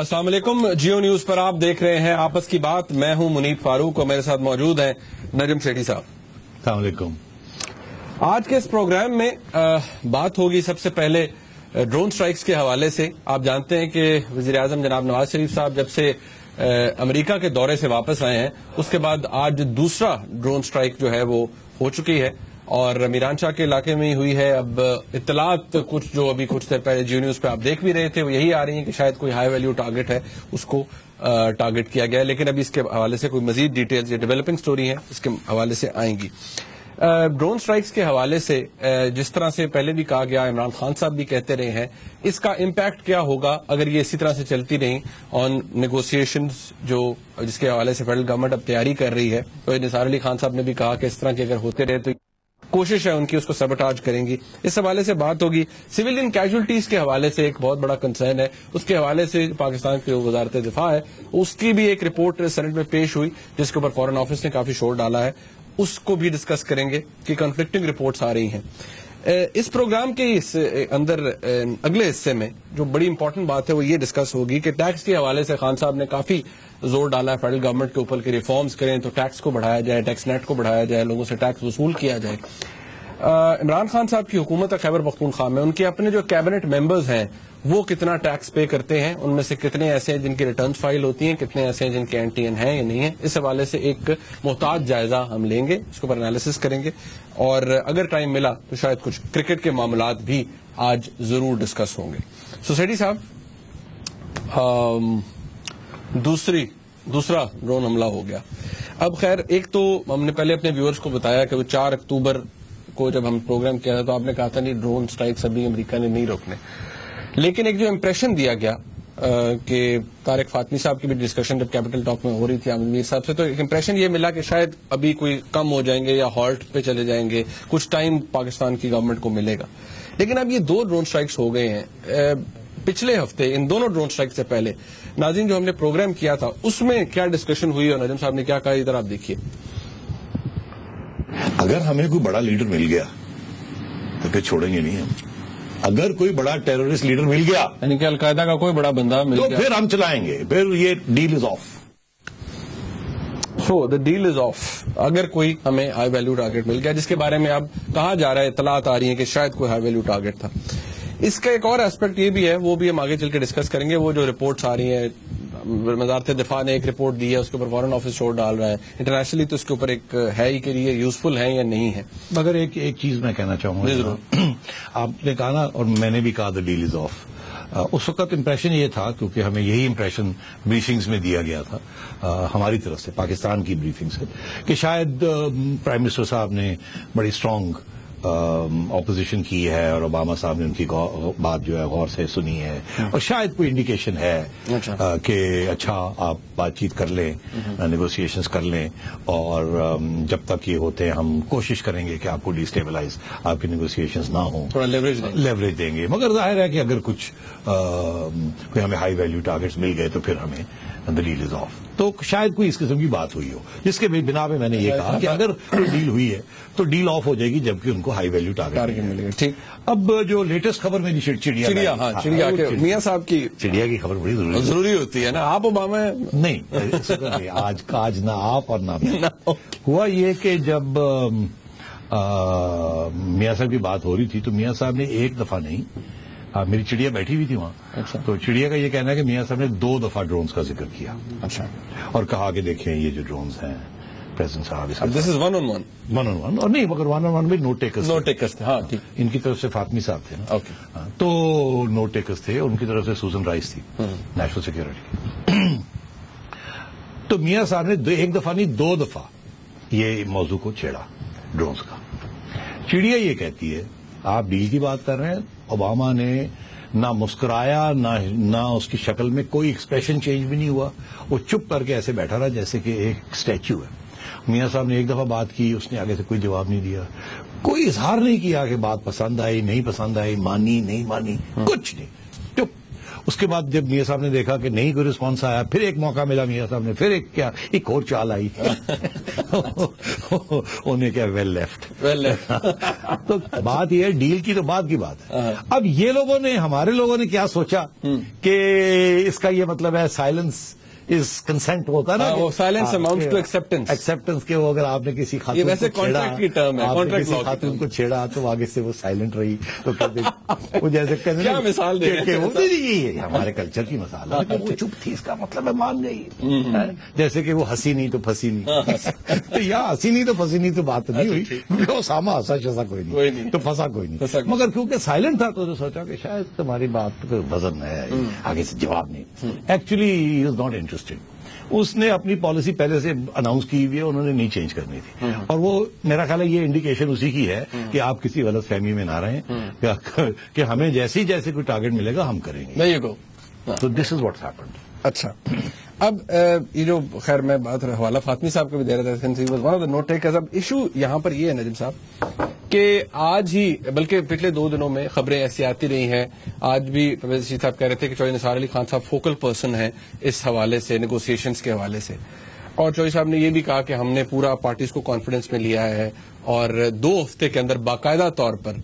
السلام علیکم، جیو نیوز پر آپ دیکھ رہے ہیں آپس کی بات. میں ہوں منیب فاروق اور میرے ساتھ موجود ہیں نجم سیٹھی صاحب. السلام علیکم. آج کے اس پروگرام میں بات ہوگی سب سے پہلے ڈرون سٹرائکس کے حوالے سے. آپ جانتے ہیں کہ وزیر اعظم جناب نواز شریف صاحب جب سے امریکہ کے دورے سے واپس آئے ہیں اس کے بعد آج دوسرا ڈرون سٹرائک جو ہے وہ ہو چکی ہے اور میران شاہ کے علاقے میں ہی ہوئی ہے. اب اطلاعات کچھ جو ابھی کچھ دیر پہلے جیو نیوز پہ آپ دیکھ بھی رہے تھے وہ یہی آ رہی ہیں کہ شاید کوئی ہائی ویلیو ٹارگٹ ہے اس کو ٹارگٹ کیا گیا ہے، لیکن ابھی اس کے حوالے سے کوئی مزید ڈیٹیلز یا ڈیولپنگ سٹوری ہیں اس کے حوالے سے آئیں گی. ڈرون سٹرائکس کے حوالے سے جس طرح سے پہلے بھی کہا گیا، عمران خان صاحب بھی کہتے رہے ہیں، اس کا امپیکٹ کیا ہوگا اگر یہ اسی طرح سے چلتی رہیں آن نیگوسیشنز جس کے حوالے سے فیڈرل گورنمنٹ اب تیاری کر رہی ہے. تو نثار علی خان صاحب نے بھی کہا کہ اس طرح کے اگر ہوتے رہے تو کوشش ہے ان کی اس کو سبوٹاج کریں گی. اس حوالے سے بات ہوگی. سویلین کیجولٹیز کے حوالے سے ایک بہت بڑا کنسرن ہے، اس کے حوالے سے پاکستان کی وزارت دفاع ہے اس کی بھی ایک رپورٹ سینٹ میں پیش ہوئی جس کے اوپر فارن آفس نے کافی شور ڈالا ہے، اس کو بھی ڈسکس کریں گے کہ کنفلکٹنگ رپورٹس آ رہی ہیں. اس پروگرام کے اندر اگلے حصے میں جو بڑی امپورٹنٹ بات ہے وہ یہ ڈسکس ہوگی کہ ٹیکس کے حوالے سے خان صاحب نے کافی زور ڈالا ہے فیڈرل گورنمنٹ کے اوپر کہ ریفارمز کریں تو ٹیکس کو بڑھایا جائے، ٹیکس نیٹ کو بڑھایا جائے، لوگوں سے ٹیکس وصول کیا جائے. عمران خان صاحب کی حکومت ہے خیبر پختونخوا میں، ان کے اپنے جو کیبنٹ ممبرز ہیں وہ کتنا ٹیکس پے کرتے ہیں، ان میں سے کتنے ایسے ہیں جن کی ریٹرنز فائل ہوتی ہیں، کتنے ایسے ہیں جن کے این ٹی این ہیں یا نہیں ہیں. اس حوالے سے ایک محتاط جائزہ ہم لیں گے، اس کے اوپر انالیسس کریں گے اور اگر ٹائم ملا تو شاید کچھ کرکٹ کے معاملات بھی آج ضرور ڈسکس ہوں گے. سیٹھی صاحب، دوسرا ڈرون حملہ ہو گیا. اب خیر ایک تو ہم نے پہلے اپنے ویورز کو بتایا کہ وہ 4 اکتوبر کو جب ہم پروگرام کیا تھا تو آپ نے کہا تھا نہیں ڈرون سٹرائکس ابھی امریکہ نے نہیں روکنے، لیکن ایک جو امپریشن دیا گیا کہ طارق فاطمی صاحب کی بھی ڈسکشن جب کیپٹل ٹاک میں ہو رہی تھی عامر میر صاحب سے، تو ایک امپریشن یہ ملا کہ شاید ابھی کوئی کم ہو جائیں گے یا ہالٹ پہ چلے جائیں گے، کچھ ٹائم پاکستان کی گورنمنٹ کو ملے گا. لیکن اب یہ 2 ڈرون سٹرائکس ہو گئے ہیں. پچھلے ہفتے ان دونوں ڈرون سٹرائک سے پہلے ناظرین جو ہم نے پروگرام کیا تھا اس میں کیا ڈسکشن ہوئی اور نجم صاحب نے کیا کہا، ادھر آپ دیکھیے. اگر ہمیں کوئی بڑا لیڈر مل گیا تو پھر چھوڑیں گے نہیں ہم. اگر کوئی بڑا ٹیررسٹ لیڈر مل گیا یعنی کہ القاعدہ کا کوئی بڑا بندہ مل گیا تو پھر ہم چلائیں گے، پھر یہ deal is off. So the deal is off. اگر کوئی ہمیں ہائی ویلیو ٹارگٹ مل گیا جس کے بارے میں اب کہا جا رہا ہے، اطلاعات آ رہی ہیں کہ شاید کوئی ہائی ویلیو ٹارگٹ تھا. اس کا ایک اور ایسپیکٹ یہ بھی ہے، وہ بھی ہم آگے چل کے ڈسکس کریں گے. وہ جو رپورٹس آ رہی ہیں، وزارت دفاع نے ایک رپورٹ دی ہے، اس کے اوپر فارن آفس شور ڈال رہا ہے انٹرنیشنلی، تو اس کے اوپر ایک ہے ہی کہ یہ یوزفل ہے یا نہیں ہے. مگر ایک چیز میں کہنا چاہوں گا، آپ نے کہا نا اور میں نے بھی کہا دا ڈیل از آف. اس وقت امپریشن یہ تھا کیونکہ ہمیں یہی امپریشن بریفنگز میں دیا گیا تھا ہماری طرف سے، پاکستان کی بریفنگ سے، کہ شاید پرائم منسٹر صاحب نے بڑی اسٹرانگ اپوزیشن کی ہے اور اوباما صاحب نے ان کی بات جو ہے غور سے سنی ہے اور شاید کوئی انڈیکیشن ہے کہ اچھا آپ بات چیت کر لیں، نیگوسیشنز کر لیں اور جب تک یہ ہوتے ہیں ہم کوشش کریں گے کہ آپ کو ڈیسٹیبلائز آپ کی نیگوسیشنز نہ ہوں، تھوڑا لیوریج دیں گے. مگر ظاہر ہے کہ اگر کچھ کوئی ہمیں ہائی ویلیو ٹارگیٹس مل گئے تو پھر ہمیں the deal is off. تو شاید کوئی اس قسم کی بات ہوئی ہو جس کے بنا پہ میں نے یہ کہا کہ اگر ڈیل ہوئی ہے تو ڈیل آف ہو جائے گی جبکہ ان کو ہائی ویلیو ٹارگیٹ ملے گا. ٹھیک. اب جو لیٹسٹ خبر میری چڑیا میاں صاحب کی چڑیا کی خبر بڑی ضروری ہوتی ہے نا. آپ اوباما نہیں، آج نہ آپ اور نہ میں. ہوا یہ کہ جب میاں صاحب کی بات ہو رہی تھی تو میاں صاحب نے ایک دفعہ نہیں، میری چڑیا بیٹھی ہوئی تھی وہاں. اچھا. تو چڑیا کا یہ کہنا ہے کہ میاں صاحب نے 2 دفعہ ڈرونز کا ذکر کیا. اچھا. اور کہا کہ دیکھیں یہ جو ڈرونز ہیں پریزیڈنٹ صاحب دس از ون آن ون اور نہیں، مگر 1 on 1 بھی نوٹ ٹیکرز تھے. ہاں ٹھیک. ان کی طرف سے فاطمی صاحب تھے نا. اوکے. تو نوٹ ٹیکرز تھے، ان کی طرف سے سوزن رائس تھی نیشنل سیکورٹی. تو میاں صاحب نے ایک دفعہ نہیں 2 دفعہ یہ موضوع کو چھیڑا ڈرونز کا. چڑیا یہ کہتی ہے آپ ڈیل کی بات کر رہے ہیں، اوباما نے نہ مسکرایا نہ اس کی شکل میں کوئی ایکسپریشن چینج بھی نہیں ہوا، وہ چپ کر کے ایسے بیٹھا رہا جیسے کہ ایک اسٹیچو ہے. میاں صاحب نے ایک دفعہ بات کی، اس نے آگے سے کوئی جواب نہیں دیا، کوئی اظہار نہیں کیا کہ بات پسند آئی نہیں پسند آئی، مانی نہیں مانی، کچھ نہیں، چپ. اس کے بعد جب میاں صاحب نے دیکھا کہ نہیں کوئی رسپانس آیا، پھر ایک موقع ملا میاں صاحب نے، پھر ایک اور چال آئی انہیں کیا ویل لیفٹ تو بات یہ ہے ڈیل کی، تو بات کی بات ہے. اب یہ لوگوں نے، ہمارے لوگوں نے کیا سوچا کہ اس کا یہ مطلب ہے سائلنس از کنسنٹ ہوتا ہے نا، وہ سائلنس اماؤنٹس ٹو ایکسپٹنس کے وہ اگر آپ نے کسی خاتون یہ ویسے کانٹریکٹ کی ٹرم ہے، کانٹریکٹ لا خاتون کو چھیڑا تو آگے سے وہ سائلنٹ رہی تو کہتے وہ جیسے کہتے کیا مثال دے کہ وہ ہمارے کلچر کی مثال ہے کہ وہ چپ تھی، اس کا مطلب ہے مان گئی، جیسے کہ وہ ہنسی نہیں تو پھنسی نہیں، تو یا ہنسی نہیں تو پھنسی نہیں تو بات نہیں ہوئی، وہ ساما ہنسا شسا کوئی نہیں تو پھنسا کوئی نہیں، مگر کیونکہ سائلنٹ تھا تو سوچا کہ شاید تمہاری بات کا وزن ہے، آگے سے جواب نہیں. Actually he is not interested. اس نے اپنی پالیسی پہلے سے اناؤنس کی ہوئی ہے، انہوں نے نہیں چینج کرنی تھی، اور وہ میرا خیال ہے یہ انڈیکیشن اسی کی ہے کہ آپ کسی غلط فہمی میں نہ رہیں کہ ہمیں جیسے کوئی ٹارگٹ ملے گا ہم کریں گے. تو دس از واٹس ہیپنڈ. اچھا، اب یہ جو خیر میں بات حوالہ فاطمی صاحب کو بھی دے رہا تھا، نوٹ ٹیکرز. اب ایشو یہاں پر یہ ہے نجم صاحب کہ آج ہی بلکہ پچھلے 2 دنوں میں خبریں ایسی آتی رہی ہیں، آج بھی پرویز رشید صاحب کہہ رہے تھے کہ چودھری نثار علی خان صاحب فوکل پرسن ہیں اس حوالے سے، نیگوسیشنز کے حوالے سے، اور چودھری صاحب نے یہ بھی کہا کہ ہم نے پورا پارٹیز کو کانفیڈنس میں لیا ہے اور 2 ہفتے کے اندر باقاعدہ طور پر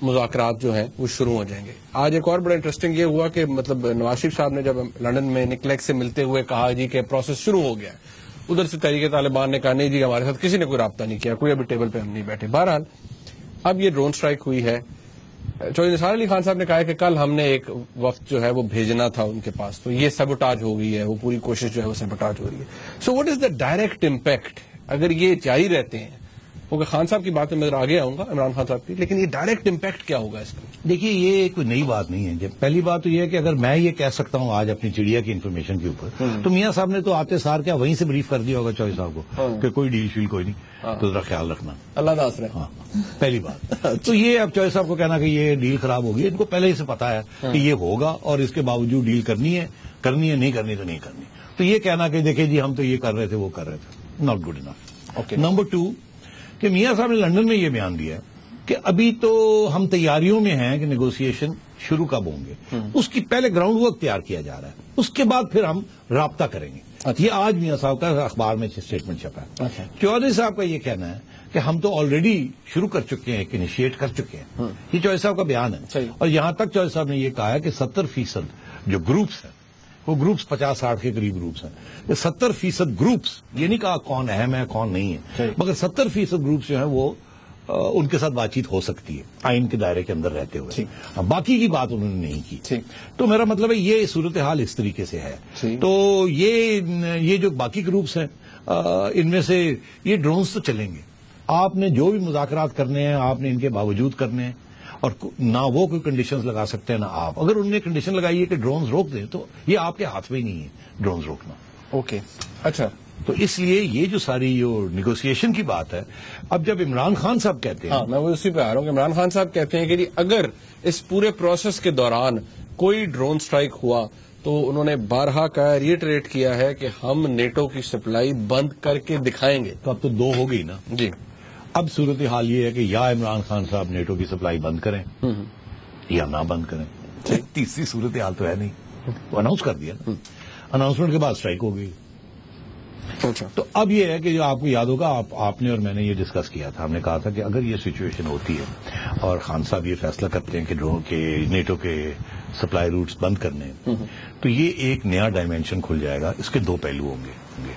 مذاکرات جو ہیں وہ شروع ہو جائیں گے. آج ایک اور بڑا انٹرسٹنگ یہ ہوا کہ مطلب نواز شریف صاحب نے جب لندن میں نکلیک سے ملتے ہوئے کہا جی کہ پروسیس شروع ہو گیا ہے، ادھر سے تحریک طالبان نے کہا نہیں جی ہمارے ساتھ کسی نے کوئی رابطہ نہیں کیا، کوئی ابھی ٹیبل پہ ہم نہیں بیٹھے. بہرحال اب یہ ڈرون سٹرائک ہوئی ہے. چودھری نثار علی خان صاحب نے کہا کہ کل ہم نے ایک وقت جو ہے وہ بھیجنا تھا ان کے پاس، تو یہ سیبوٹاج ہو گئی ہے، وہ پوری کوشش جو ہے وہ سیبوٹاج ہو رہی ہے. So what is the direct impact اگر یہ جاری رہتے ہیں؟ کیونکہ خان صاحب کی بات میں میں آگے آؤں گا، عمران خان صاحب کی، لیکن یہ ڈائریکٹ امپیکٹ کیا ہوگا اس کا؟ دیکھیے یہ کوئی نئی بات نہیں ہے. پہلی بات تو یہ ہے کہ اگر میں یہ کہہ سکتا ہوں آج اپنی چڑیا کی انفارمیشن کے اوپر، تو میاں صاحب نے تو آتے سار کیا وہیں سے بریف کر دیا ہوگا چودھری صاحب کو کہ کوئی ڈیل شیل کوئی نہیں، تو ذرا خیال رکھنا، اللہ ناصر. ہاں پہلی بات. تو یہ اب چودھری صاحب کو کہنا کہ یہ ڈیل خراب ہوگی، ان کو پہلے ہی سے پتا ہے کہ یہ ہوگا اور اس کے باوجود ڈیل کرنی ہے، نہیں کرنی تو نہیں کرنی. تو یہ کہنا کہ دیکھیں جی ہم تو یہ کر رہے تھے وہ کر رہے تھے، ناٹ گڈ انف. نمبر 2 کہ میاں صاحب نے لندن میں یہ بیان دیا کہ ابھی تو ہم تیاریوں میں ہیں کہ نیگوسیشن شروع کب ہوں گے، اس کی پہلے گراؤنڈ ورک تیار کیا جا رہا ہے، اس کے بعد پھر ہم رابطہ کریں گے. یہ آج میاں صاحب کا اخبار میں اسٹیٹمنٹ چھپا ہے. چودھری صاحب کا یہ کہنا ہے کہ ہم تو آلریڈی شروع کر چکے ہیں، انیشیٹ کر چکے ہیں. یہ چودھری صاحب کا بیان ہے. اور یہاں تک چودھری صاحب نے یہ کہا ہے کہ 70% جو گروپس ہیں، وہ گروپس 50-60 کے قریب گروپس ہیں، 70% گروپس، یہ نہیں کہا کون اہم ہے کون نہیں ہے، مگر 70% گروپس جو ہیں وہ ان کے ساتھ بات چیت ہو سکتی ہے آئین کے دائرے کے اندر رہتے ہوئے. باقی کی بات انہوں نے نہیں کی. تو میرا مطلب ہے یہ صورتحال اس طریقے سے ہے. تو یہ جو باقی گروپس ہیں ان میں سے یہ ڈرونز تو چلیں گے. آپ نے جو بھی مذاکرات کرنے ہیں آپ نے ان کے باوجود کرنے ہیں، اور نہ وہ کوئی کنڈیشنز لگا سکتے ہیں نہ آپ. اگر انہوں نے کنڈیشن لگائی ہے کہ ڈرونز روک دیں تو یہ آپ کے ہاتھ میں ہی نہیں ہے ڈرونز روکنا. اوکے اچھا. تو اس لیے یہ جو ساری جو نیگوسیشن کی بات ہے، اب جب عمران خان صاحب کہتے ہیں، میں وہ اسی پہ آ رہا ہوں کہ عمران خان صاحب کہتے ہیں کہ جی اگر اس پورے پروسیس کے دوران کوئی ڈرون سٹرائک ہوا تو انہوں نے بارہا کا ریٹریٹ کیا ہے کہ ہم نیٹو کی سپلائی بند کر کے دکھائیں گے. تو اب تو 2 ہو گئی نا جی. اب صورتحال یہ ہے کہ یا عمران خان صاحب نیٹو کی سپلائی بند کریں یا نہ بند کریں. تیسری صورتحال تو ہے نہیں. وہ اناؤنس کر دیا، اناؤنسمنٹ کے بعد سٹرائک ہو گئی. تو اب یہ ہے کہ جو آپ کو یاد ہوگا آپ نے اور میں نے یہ ڈسکس کیا تھا، ہم نے کہا تھا کہ اگر یہ سچویشن ہوتی ہے اور خان صاحب یہ فیصلہ کرتے ہیں کہ نیٹو کے سپلائی روٹس بند کرنے ہیں، تو یہ ایک نیا ڈائمینشن کھل جائے گا. اس کے 2 پہلو ہوں گے.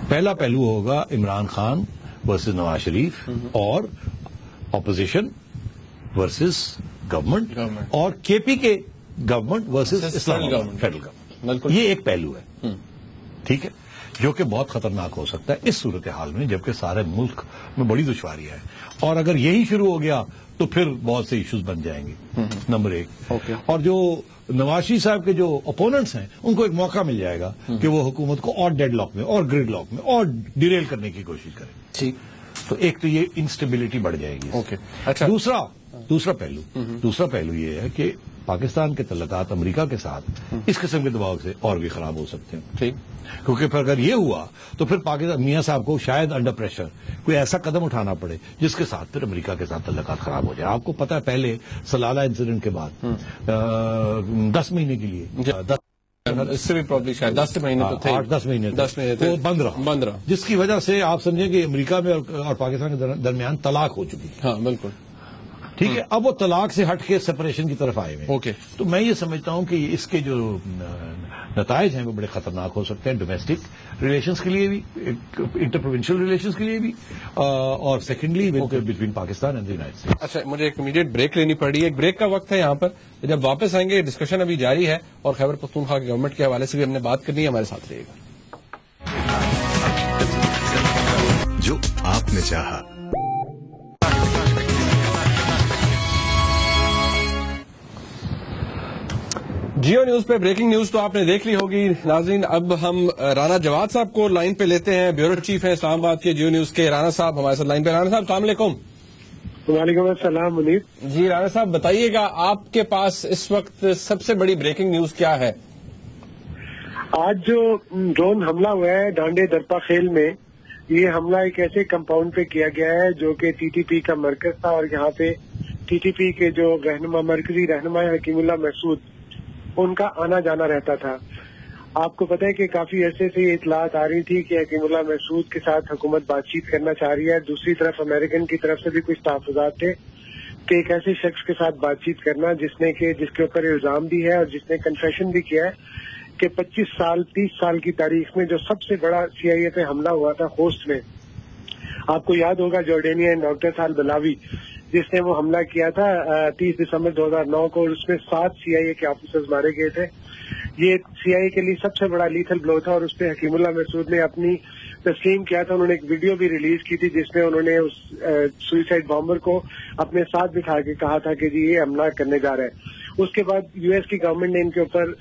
پہلا پہلو ہوگا عمران خان ورسز نواز شریف اور اپوزیشن ورسز گورنمنٹ اور کے پی کے گورنمنٹ ورسز اسلامی فیڈرل گورنمنٹ. یہ ایک پہلو ہے، ٹھیک ہے، جو کہ بہت خطرناک ہو سکتا ہے اس صورتحال میں جبکہ سارے ملک میں بڑی دشواریاں ہیں. اور اگر یہی شروع ہو گیا تو پھر بہت سے ایشوز بن جائیں گے. نمبر 1. اور جو نواز شریف صاحب کے جو اپوننٹس ہیں ان کو ایک موقع مل جائے گا کہ وہ حکومت کو اور ڈیڈ لاک میں اور گریڈ لاک میں اور ڈیریل کرنے کی کوشش کریں. ٹھیک. تو ایک تو یہ انسٹیبلٹی بڑھ جائے گی. اوکے اچھا. دوسرا پہلو یہ ہے کہ پاکستان کے تعلقات امریکہ کے ساتھ اس قسم کے دباؤ سے اور بھی خراب ہو سکتے ہیں. ٹھیک. کیونکہ پھر اگر یہ ہوا تو پھر پاکستان میاں صاحب کو شاید انڈر پریشر کوئی ایسا قدم اٹھانا پڑے جس کے ساتھ پھر امریکہ کے ساتھ تعلقات خراب ہو جائے. آپ کو پتا ہے پہلے سلالہ انسیڈنٹ کے بعد 10 مہینے کے لیے اس سے بھی پرابلی شاید 10 مہینے تو تھے, 8-10 مہینے تھے, وہ بند رہا, جس کی وجہ سے آپ سمجھیں کہ امریکہ میں اور پاکستان کے درمیان طلاق ہو چکی. ہاں بالکل ٹھیک ہے. اب وہ طلاق سے ہٹ کے سپریشن کی طرف آئے ہوئے. اوکے. تو میں یہ سمجھتا ہوں کہ اس کے جو نتائج ہیں وہ بڑے خطرناک ہو سکتے ہیں ڈومیسٹک ریلیشنز کے لیے بھی, انٹر پروونشل ریلیشنز کے لیے بھی, اور secondly between Pakistan and the United States. اچھا, مجھے ایک امیڈیٹ بریک لینی پڑ رہی ہے. ایک بریک کا وقت ہے یہاں پر. جب واپس آئیں گے ڈسکشن ابھی جاری ہے اور خیبر پختونخوا کی گورنمنٹ کے حوالے سے بھی ہم نے بات کرنی ہے. ہمارے ساتھ رہیے گا. جو آپ نے چاہا. جیو نیوز پہ بریکنگ نیوز تو آپ نے دیکھ لی ہوگی. ناظرین, اب ہم رانا جواد صاحب کو لائن پہ لیتے ہیں. بیورو چیف ہیں اسلام آباد کے جیو نیوز کے. رانا صاحب ہمارے ساتھ لائن پہ. رانا صاحب السلام علیکم. وعلیکم السلام منیر. جی رانا صاحب بتائیے گا, آپ کے پاس اس وقت سب سے بڑی بریکنگ نیوز کیا ہے؟ آج جو ڈرون حملہ ہوا ہے ڈانڈے درپا خیل میں, یہ حملہ ایک ایسے کمپاؤنڈ پہ کیا گیا ہے جو کہ ٹی ٹی پی کا مرکز تھا, اور یہاں پہ ٹی ٹی پی کے جو مرکزی رہنما حکیم اللہ محسود ان کا آنا جانا رہتا تھا. آپ کو پتہ ہے کہ کافی عرصے سے یہ اطلاعات آ رہی تھی کہ حکیم اللہ محسود کے ساتھ حکومت بات چیت کرنا چاہ رہی ہے. دوسری طرف امریکن کی طرف سے بھی کچھ تحفظات تھے کہ ایک ایسے شخص کے ساتھ بات چیت کرنا جس کے اوپر الزام بھی ہے اور جس نے کنفیشن بھی کیا ہے کہ 30 سال کی تاریخ میں جو سب سے بڑا سی آئی اے پہ حملہ ہوا تھا خوست میں, آپ کو یاد ہوگا جارڈینین ڈاکٹر سال بلاوی جس نے وہ حملہ کیا تھا 30 دسمبر 2009 کو, اور اس میں 7 سی آئی اے کے آفیسرز مارے گئے تھے. یہ سی آئی اے کے لیے سب سے بڑا لیتھل بلو تھا, اور اس پہ حکیم اللہ محسود نے اپنی تسلیم کیا تھا. انہوں نے ایک ویڈیو بھی ریلیز کی تھی جس میں انہوں نے اس سوئسائڈ بامبر کو اپنے ساتھ بٹھا کے کہا تھا کہ جی یہ حملہ کرنے جا رہا ہے. اس کے بعد یو ایس کی گورنمنٹ نے ان کے اوپر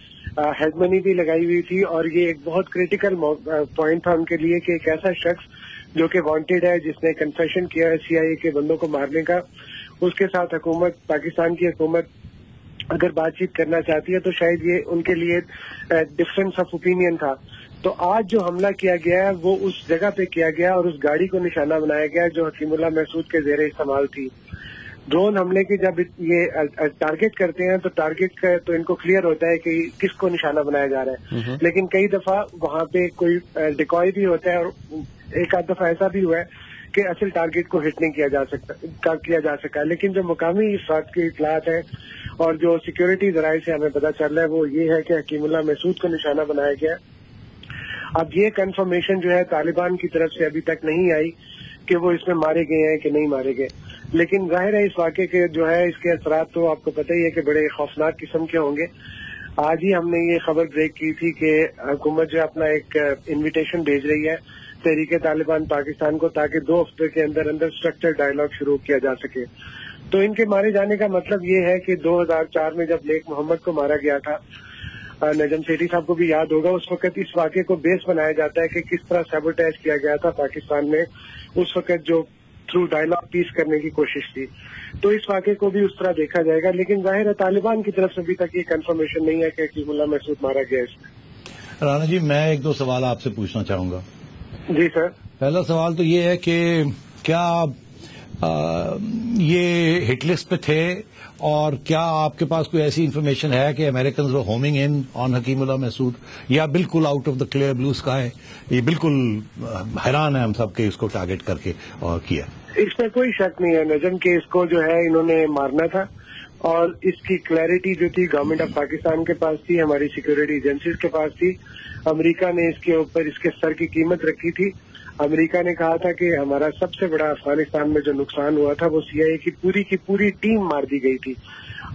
ہیڈ منی بھی لگائی ہوئی تھی, اور یہ ایک بہت کریٹیکل پوائنٹ تھا ان کے لیے کہ ایک ایسا شخص جو کہ وانٹیڈ ہے, جس نے کنفیشن کیا ہے سی آئی اے کے بندوں کو مارنے کا, اس کے ساتھ حکومت پاکستان کی حکومت اگر بات چیت کرنا چاہتی ہے تو شاید یہ ان کے لیے ڈفرینس آف اوپینین تھا. تو آج جو حملہ کیا گیا ہے وہ اس جگہ پہ کیا گیا اور اس گاڑی کو نشانہ بنایا گیا جو حکیم اللہ محسود کے زیر استعمال تھی. ڈرون حملے کی جب یہ ٹارگٹ کرتے ہیں تو ٹارگٹ کا تو ان کو کلیئر ہوتا ہے کہ کس کو نشانہ بنایا جا رہا ہے, لیکن کئی دفعہ وہاں پہ کوئی ڈیکوائے بھی ہوتا ہے, اور ایک آدھ دفعہ ایسا بھی ہوا ہے کہ اصل ٹارگٹ کو ہٹ نہیں کیا جا سکا. لیکن جو مقامی افراد کی اطلاعات ہیں اور جو سیکیورٹی ذرائع سے ہمیں پتہ چل رہا ہے وہ یہ ہے کہ حکیم اللہ محسود کو نشانہ بنایا گیا. اب یہ کنفرمیشن جو ہے طالبان کی طرف سے ابھی تک نہیں آئی کہ وہ اس میں مارے گئے ہیں کہ نہیں مارے گئے, لیکن ظاہر ہے اس واقعے کے جو ہے اس کے اثرات تو آپ کو پتہ ہی ہے کہ بڑے خوفناک قسم کے ہوں گے. آج ہی ہم نے یہ خبر بریک کی تھی کہ حکومت جو اپنا ایک انویٹیشن بھیج رہی ہے تحریک طالبان پاکستان کو تاکہ 2 ہفتے کے اندر اسٹرکچر ڈائیلاگ شروع کیا جا سکے. تو ان کے مارے جانے کا مطلب یہ ہے کہ 2004 میں جب لیک محمد کو مارا گیا تھا, نجم سیٹھی صاحب کو بھی یاد ہوگا, اس وقت اس واقعے کو بیس بنایا جاتا ہے کہ کس طرح سیبوٹیج کیا گیا تھا پاکستان میں اس وقت جو تھرو ڈائیلاگ پیس کرنے کی کوشش تھی. تو اس واقعے کو بھی اس طرح دیکھا جائے گا, لیکن ظاہر ہے طالبان کی طرف سے ابھی تک یہ کنفرمیشن نہیں ہے کہ حکیم اللہ محسود مارا گیا اس میں. رانا جی, میں 1-2 سوال آپ سے پوچھنا چاہوں گا. جی سر. پہلا سوال تو یہ ہے کہ کیا یہ ہٹ لسٹ پہ تھے, اور کیا آپ کے پاس کوئی ایسی انفارمیشن ہے کہ امریکنز وہ ہومنگ ان آن حکیم اللہ محسود, یا بالکل out of the clear blue sky یہ بالکل حیران ہے ہم سب کے اس کو ٹارگٹ کر کے اور کیا؟ اس میں کوئی شک نہیں ہے نجم کہ اس کو جو ہے انہوں نے مارنا تھا, اور اس کی کلیئرٹی جو تھی گورنمنٹ آف پاکستان کے پاس تھی, ہماری سیکورٹی ایجنسیز کے پاس تھی. امریکہ نے اس کے اوپر اس کے سر کی قیمت رکھی تھی. امریکہ نے کہا تھا کہ ہمارا سب سے بڑا افغانستان میں جو نقصان ہوا تھا وہ سی آئی اے کی پوری ٹیم مار دی گئی تھی.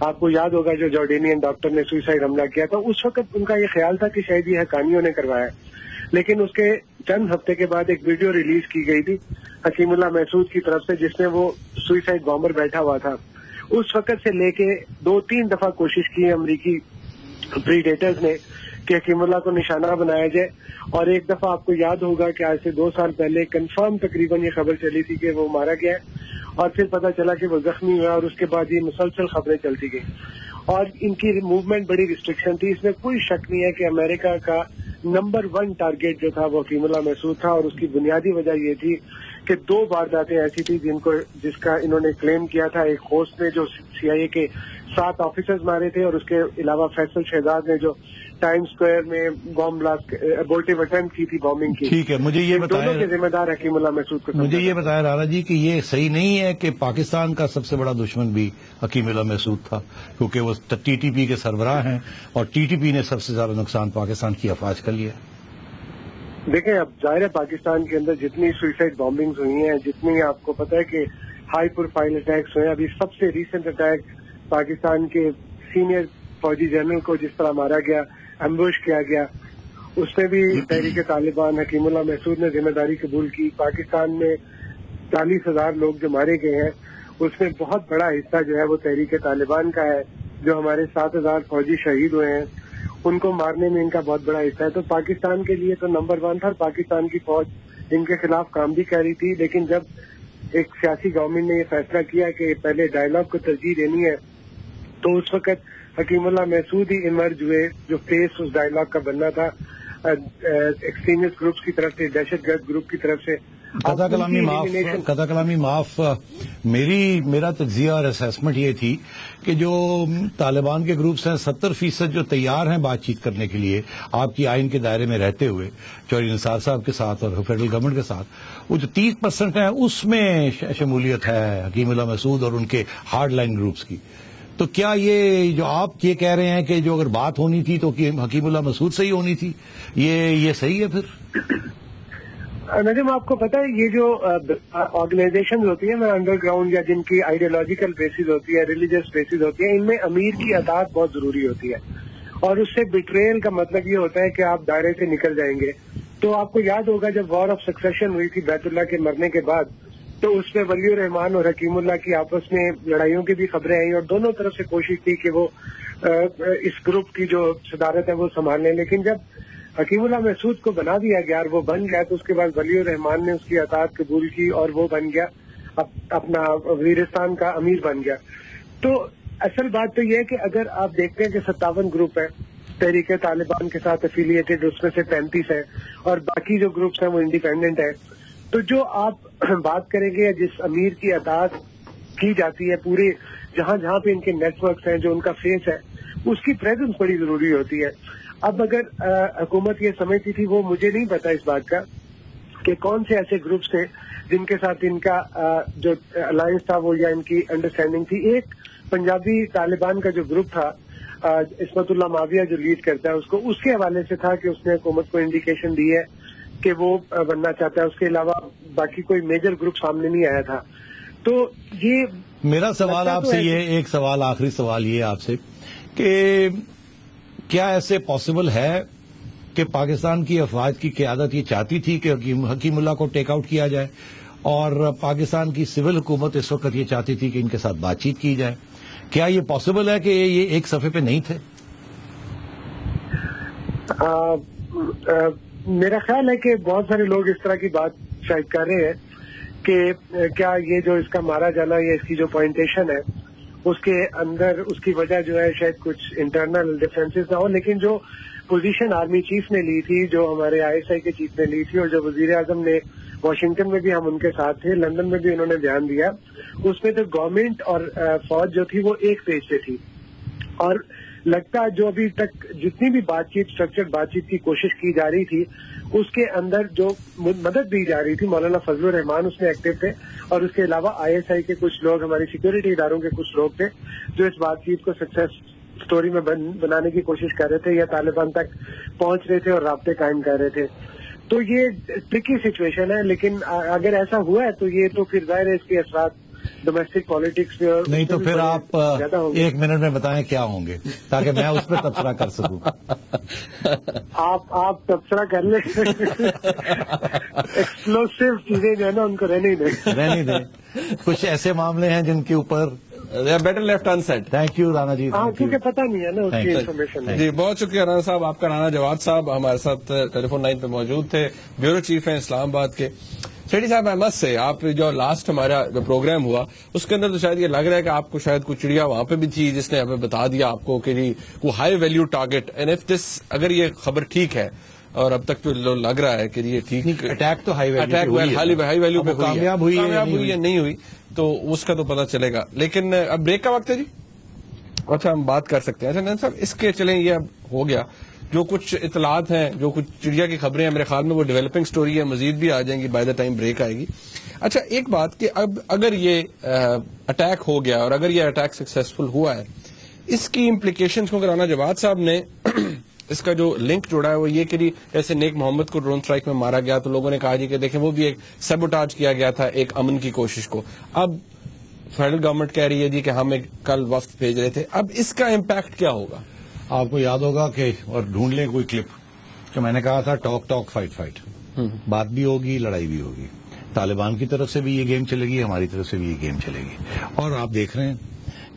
آپ کو یاد ہوگا جو جارڈینین ڈاکٹر نے سوئسائڈ حملہ کیا تھا, اس وقت ان کا یہ خیال تھا کہ شاید یہ حقانیوں نے کروایا, لیکن اس کے چند ہفتے کے بعد ایک ویڈیو ریلیز کی گئی تھی حکیم اللہ محسود کی طرف سے جس میں وہ سوئسائڈ بامبر بیٹھا ہوا تھا. اس وقت سے لے کے 2-3 دفعہ کوشش کی امریکی پریڈیٹرز نے کہ حکیم اللہ کو نشانہ بنایا جائے, اور ایک دفعہ آپ کو یاد ہوگا کہ آج سے 2 سال پہلے کنفرم تقریباً یہ خبر چلی تھی کہ وہ مارا گیا ہے, اور پھر پتہ چلا کہ وہ زخمی ہوا, اور اس کے بعد یہ مسلسل خبریں چلتی گئیں. اور ان کی موومنٹ بڑی ریسٹرکشن تھی. اس میں کوئی شک نہیں ہے کہ امریکہ کا نمبر 1 ٹارگیٹ جو تھا وہ حکیم اللہ محسود تھا, اور اس کی بنیادی وجہ یہ تھی کہ 2 وارداتیں ایسی تھی جس کا انہوں نے کلیم کیا تھا. ایک ہوسٹ نے جو CIA کے 7 آفیسرز مارے تھے, اور اس کے علاوہ فیصل شہزاد نے جو ٹائم اسکوائر میں بام بلاسٹ ابورٹیو اٹیمپٹ کی تھی بامبنگ کی. ٹھیک ہے, مجھے یہ بتائیں, دونوں کے ذمہ دار حکیم اللہ محسود کو. مجھے یہ بتایا رانا جی کہ یہ صحیح نہیں ہے کہ پاکستان کا سب سے بڑا دشمن بھی حکیم اللہ محسود تھا, کیونکہ وہ TTP کے سربراہ ہیں, اور TTP نے سب سے زیادہ نقصان پاکستان کی افواج کا لیا. دیکھیں, اب ظاہر ہے پاکستان کے اندر جتنی سوئسائڈ بامبنگز ہوئی ہیں, جتنی آپ کو پتا ہے کہ ہائی پروفائل اٹیکس ہوئے ہیں, ابھی سب سے ریسنٹ اٹیک پاکستان کے سینئر فوجی جنرل کو جس طرح مارا گیا, ایمبوش کیا گیا, اس میں بھی تحریک طالبان حکیم اللہ محسود نے ذمہ داری قبول کی. پاکستان میں 40,000 لوگ جو مارے گئے ہیں, اس میں بہت بڑا حصہ جو ہے وہ تحریک طالبان کا ہے. جو ہمارے 7,000 فوجی شہید ہوئے ہیں, ان کو مارنے میں ان کا بہت بڑا حصہ ہے. تو پاکستان کے لیے تو نمبر 1 تھا, اور پاکستان کی فوج ان کے خلاف کام بھی کر رہی تھی. لیکن جب ایک سیاسی گورنمنٹ نے یہ فیصلہ کیا کہ پہلے ڈائیلاگ کو ترجیح دینی ہے, تو اس وقت حکیم اللہ محسود ہی ایمرج ہوئے جو فیس اس ڈائیلاگ کا بننا تھا ایکسٹریمسٹ گروپس کی طرف سے, دہشت گرد گروپ کی طرف سے. قضا کلامی معاف, میرا تجزیہ اور اسیسمنٹ یہ تھی کہ جو طالبان کے گروپس ہیں 70% جو تیار ہیں بات چیت کرنے کے لیے آپ کی آئین کے دائرے میں رہتے ہوئے, چوہدری نثار صاحب کے ساتھ اور فیڈرل گورنمنٹ کے ساتھ, وہ جو 30% ہیں اس میں شمولیت ہے حکیم اللہ محسود اور ان کے ہارڈ لائن گروپس کی. تو کیا یہ جو آپ یہ کہہ رہے ہیں کہ جو اگر بات ہونی تھی تو حکیم اللہ محسود سے ہی ہونی تھی, یہ صحیح ہے پھر؟ نجم, آپ کو پتا ہے یہ جو آرگنائزیشن ہوتی ہیں انڈر گراؤنڈ, یا جن کی آئیڈیالوجیکل بیسز ہوتی ہے, ریلیجیس بیسز ہوتی ہیں, ان میں امیر کی اطاعت بہت ضروری ہوتی ہے. اور اس سے بیٹریل کا مطلب یہ ہوتا ہے کہ آپ دائرے سے نکل جائیں گے. تو آپ کو یاد ہوگا جب وار آف سکسیشن ہوئی تھی بیت اللہ کے مرنے کے بعد, تو اس میں ولی الرحمان اور حکیم اللہ کی آپس میں لڑائیوں کی بھی خبریں آئیں, اور دونوں طرف سے کوشش تھی کہ وہ اس گروپ کی جو صدارت ہے وہ سنبھال لیں. لیکن جب حکیم اللہ محسود کو بنا دیا گیا اور وہ بن گیا, تو اس کے بعد ولی الرحمان نے اس کی اطاعت قبول کی اور وہ بن گیا اپنا وزیرستان کا امیر بن گیا. تو اصل بات تو یہ ہے کہ اگر آپ دیکھتے ہیں کہ 57 گروپ ہیں تحریک طالبان کے ساتھ افیلیٹڈ, اس میں سے 35 ہیں, اور باقی جو گروپس ہیں وہ انڈیپینڈنٹ ہیں. تو جو آپ بات کریں گے جس امیر کی اطاعت کی جاتی ہے پورے جہاں جہاں پہ ان کے نیٹ ورکس ہیں, جو ان کا فیس ہے, اس کی پریزنس بڑی ضروری ہوتی ہے. اب اگر حکومت یہ سمجھتی تھی, وہ مجھے نہیں پتا اس بات کا کہ کون سے ایسے گروپس تھے جن کے ساتھ ان کا جو الائنس تھا وہ یا ان کی انڈرسٹینڈنگ تھی. ایک پنجابی طالبان کا جو گروپ تھا, عصمت اللہ معاویہ جو لیڈ کرتا ہے اس کو, اس کے حوالے سے تھا کہ اس نے حکومت کو انڈیکیشن دی ہے کہ وہ بننا چاہتا ہے. اس کے علاوہ باقی کوئی میجر گروپ سامنے نہیں آیا تھا. تو یہ میرا سوال آپ سے یہ ایک سوال, آخری سوال یہ آپ سے کہ کیا ایسے پاسبل ہے کہ پاکستان کی افواج کی قیادت یہ چاہتی تھی کہ حکیم اللہ کو ٹیک آؤٹ کیا جائے, اور پاکستان کی سول حکومت اس وقت یہ چاہتی تھی کہ ان کے ساتھ بات چیت کی جائے؟ کیا یہ پاسبل ہے کہ یہ ایک صفحے پہ نہیں تھے؟ میرا خیال ہے کہ بہت سارے لوگ اس طرح کی بات شاید کر رہے ہیں کہ کیا یہ جو اس کا مارا جانا یا اس کی جو پوائنٹیشن ہے اس کے اندر اس کی وجہ جو ہے شاید کچھ انٹرنل ڈفرینسز نہ ہو. لیکن جو پوزیشن آرمی چیف نے لی تھی, جو ہمارے ISI کے چیف نے لی تھی, اور جو وزیر اعظم نے واشنگٹن میں بھی ہم ان کے ساتھ تھے, لندن میں بھی انہوں نے بیان دیا, اس میں تو گورنمنٹ اور فوج جو تھی وہ ایک پیج پہ تھی. اور لگتا ہے جو ابھی تک جتنی بھی بات چیت اسٹرکچرڈ بات چیت کی کوشش کی جا رہی تھی اس کے اندر جو مدد دی جا رہی تھی, مولانا فضل الرحمان اس میں ایکٹیو تھے, اور اس کے علاوہ ISI کے کچھ لوگ, ہماری سیکورٹی اداروں کے کچھ لوگ تھے جو اس بات چیت کو سکسیس سٹوری میں بنانے کی کوشش کر رہے تھے یا طالبان تک پہنچ رہے تھے اور رابطے قائم کر رہے تھے. تو یہ ٹرکی سچویشن ہے, لیکن اگر ایسا ہوا ہے تو یہ تو پھر ظاہر ہے اس کے اثرات ڈومیسٹک پالیٹکس پہ نہیں تو پھر آپ 1 منٹ میں بتائیں کیا ہوں گے تاکہ میں اس پہ تبصرہ کر سکوں. آپ تبصرہ کر لیں, ایکسپلوسیو چیزیں جو ہے نا ان کو رہنے دیں. کچھ ایسے معاملے ہیں جن کے اوپر better left unsaid. Thank you Rana ji. ہاں, کیونکہ پتہ نہیں ہے نا اس کی انفارمیشن. جی بہت شکریہ رانا صاحب. آپ کا رانا جواد صاحب ہمارے ساتھ ٹیلی فون لائن پہ موجود تھے, بیورو چیف ہیں اسلام آباد کے. سیٹھی صاحب احمد سے آپ جو لاسٹ ہمارا جو پروگرام ہوا اس کے اندر تو شاید یہ لگ رہا ہے کہ آپ کو شاید کوئی چڑیا وہاں پہ بھی تھی جس نے ہمیں بتا دیا آپ کو کہ جی وہ high value target, and if this اگر یہ خبر ٹھیک ہے اور اب تک تو لگ رہا ہے کہ یہ ٹھیک اٹیک تو ہائی ویلیو پہ کامیاب ہوئی یا نہیں ہوئی تو اس کا تو پتہ چلے گا. لیکن اب بریک کا وقت ہے جی. اچھا ہم بات کر سکتے ہیں. اچھا نین صاحب اس کے چلیں یہ اب ہو گیا جو کچھ اطلاعات ہیں جو کچھ چڑیا کی خبریں ہیں میرے خیال میں وہ ڈیولپنگ سٹوری ہے، مزید بھی آ جائیں گی بائی دا ٹائم بریک آئے گی. اچھا ایک بات کہ اب اگر یہ اٹیک ہو گیا اور اگر یہ اٹیک سکسیسفل ہوا ہے اس کی امپلیکیشنز کو اگر رانا جواد صاحب نے اس کا جو لنک جوڑا ہے وہ یہ کہ جیسے نیک محمد کو ڈرون سٹرائک میں مارا گیا تو لوگوں نے کہا جی کہ دیکھیں وہ بھی ایک سیبوٹاج کیا گیا تھا ایک امن کی کوشش کو. اب فیڈرل گورنمنٹ کہہ رہی ہے جی کہ ہم ایک کل وفد بھیج رہے تھے. اب اس کا امپیکٹ کیا ہوگا؟ آپ کو یاد ہوگا کہ اور ڈھونڈ لیں کوئی کلپ جو میں نے کہا تھا ٹاک فائٹ بات بھی ہوگی لڑائی بھی ہوگی. طالبان کی طرف سے بھی یہ گیم چلے گی، ہماری طرف سے بھی یہ گیم چلے گی. اور آپ دیکھ رہے ہیں